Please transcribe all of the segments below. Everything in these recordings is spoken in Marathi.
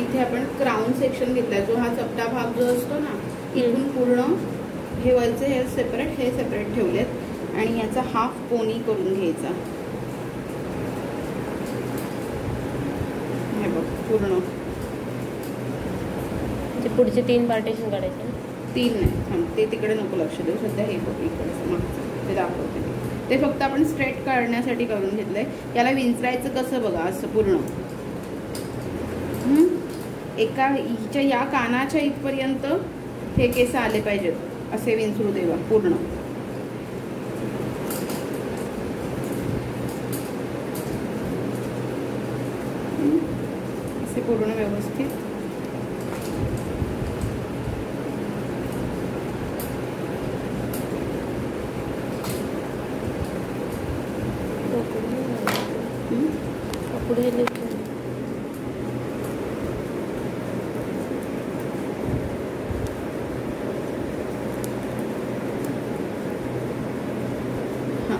इथे आपण क्राउन सेक्शन घेतलाय, जो हा चपटा भाग जो असतो ना, इथून पूर्ण हे वरचे हे सेपरेट, हे सेपरेट ठेवलेत आणि याचा हाफ पोनी करून घ्यायचा. हे बघ पूर्ण पुढचे 3 पार्टिशन काढायचे. 3 नाही, थांब, ते तिकडे नको लक्ष देऊ सध्या. हे बघ इकडचं मागचं ते दाखवते. ते फक्त आपण स्ट्रेट काढण्यासाठी करून घेतलंय. याला विंचरायचं कसं बघा, असं पूर्ण एका हिच्या या कानाच्या इथपर्यंत हे केस आले पाहिजेत, असे विंचरू देवा पूर्ण. असे पूर्ण व्यवस्थित. पुढे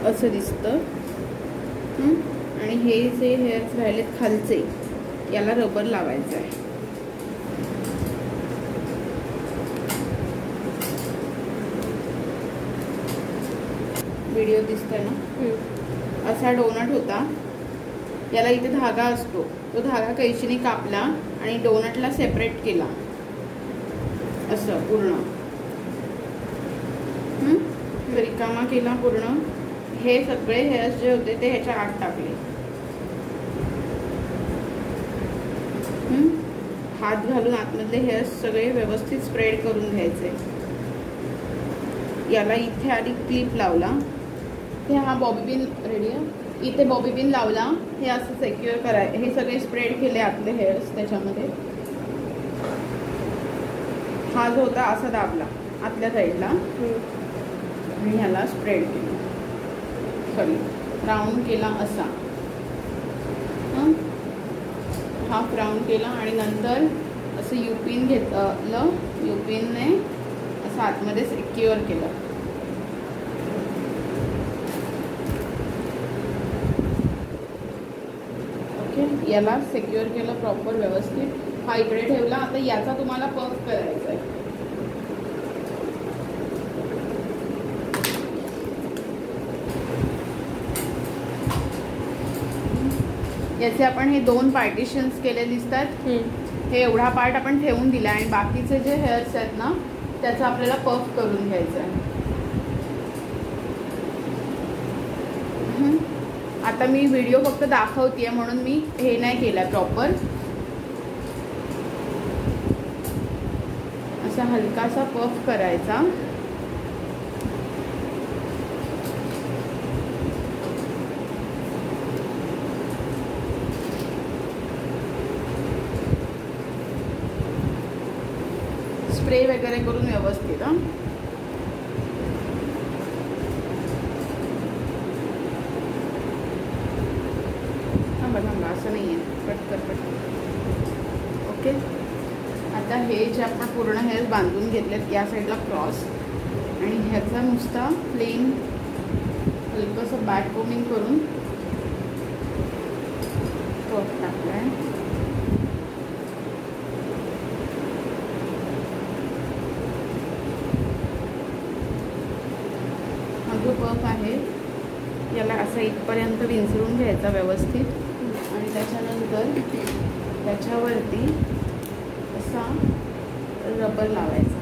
असं दिसतं. आणि हे जे हेअर्स राहिलेत खालचे, याला रबर लावायचं आहे. व्हिडिओ दिसतोय ना, असा डोनट होता. याला इथे धागा असतो, तो धागा कैचीने कापला आणि डोनटला सेपरेट केला असं पूर्ण. रिकामा केला पूर्ण. हे सगळे हेअर्स जे होते ते ह्याच्या आत टाकले. हात घालून आतमधले हेअर्स सगळे व्यवस्थित स्प्रेड करून घ्यायचे. याला इथे आधी क्लिप लावला. हे हा बॉबी पिन रेडी आहे. इथे बॉबी पिन लावला. हे असं सेक्युअर करायचं. हे सगळे स्प्रेड केले आतले हेअर्स त्याच्यामध्ये. हा जो होता असा दाबला आतल्या साईडला आणि ह्याला स्प्रेड केला, सॉरी राऊंड केला असा. हाफ राऊंड केला आणि नंतर असं युपिन घेतलं. युपिनने असं आतमध्ये सिक्युअर केलं. ओके, याला सिक्युअर केलं प्रॉपर व्यवस्थित. हा इकडे ठेवला. आता याचा तुम्हाला पफ करायचा आहे. याचे आपण हे 2 पार्टिशन्स केले दिसतात. हे एवढा पार्ट आपण ठेवून दिला आणि बाकीचे जे हेअर्स आहेत ना, त्याचा आपल्याला पफ करून घ्यायचा आहे. आता मी व्हिडिओ फक्त दाखवतेय म्हणून मी हे नाही केलं प्रॉपर. असा हलकासा पफ करायचा. स्प्रे वगैरे करून व्यवस्थित. थांबा असं नाही आहे, पटकन. ओके, आता हे जे आपण पूर्ण हेअर बांधून घेतलेत या साईडला क्रॉस आणि ह्याचा नुसता प्लेन हलकंसं बॅक कोमिंग करून पफ टाकलाय. हा जो पफ आहे याला असं इथपर्यंत विंचरून घ्यायचा व्यवस्थित आणि त्याच्यानंतर त्याच्यावरती असा रबर लावायचा.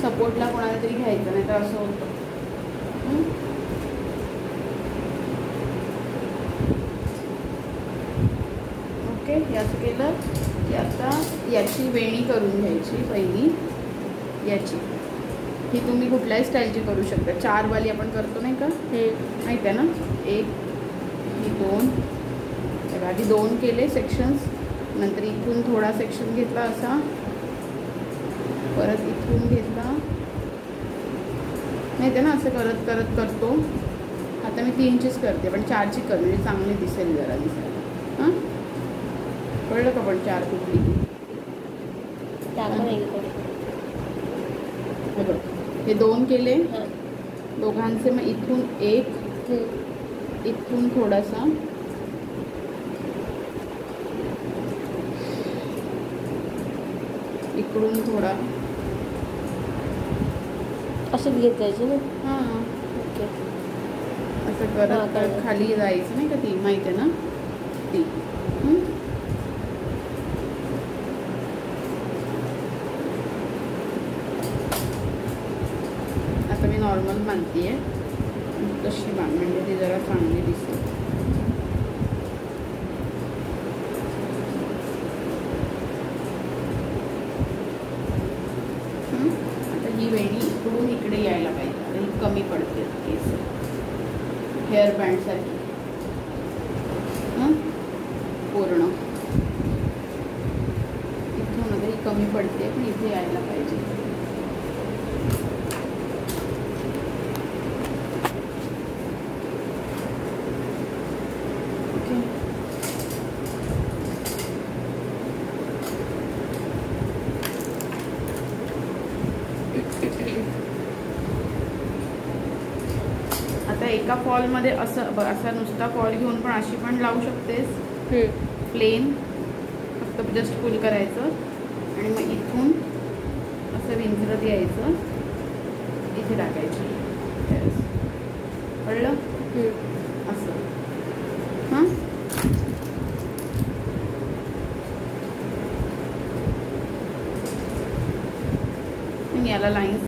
सपोर्टला कोणाला तरी घ्यायचं नाही तर असं होतं. ओके, याचं केलं की आता याची वेणी करून घ्यायची पहिली. याची ही तुम्ही कुठल्याही स्टाईलची करू शकता. 4 वाली आपण करतो नाही का, माहिती आहे ना. 1 ही 2, तर आधी 2 केले सेक्शन्स. नंतर इथून थोडा सेक्शन घेतला असा, परत इथून घेतला, माहिती आहे ना. असं करत करत करतो. आता मी 3चीच करते पण 4ची कर म्हणजे चांगली दिसेल, जरा दिसेल. हां, कळलं का पण 4 कुठली. टाका नाही थोडी. हे बघ, हे 2 केले हां. दोघांचे. मग इथून एक, इथून थोडासा, इकडून थोडा. असंच घेत जायचे ना. हां, ओके. असं हां, करत कळलं. खाली जायचं नाही का, ती माहिती आहे ना ती. हं? आता मी नॉर्मल बांधते आहे, तशी बांध म्हणजे ती जरा चांगली दिसेल. आता ही वेणी इकडून इकडे यायला पाहिजे. आता ही कमी पडते केस, हेअर बँडसारखी. पूर्ण इथून आता ही कमी पडते, पण इथे यायला पाहिजे. ओके. आता एका फॉलमध्ये असं असा नुसता फॉल घेऊन पण अशी पण लावू शकतेस, प्लेन. फक्त जस्ट फुल करायचं आणि मग इथून असं विंचरत यायचं, इथे टाकायचं. कळलं? असं. हां, याला लाईन्स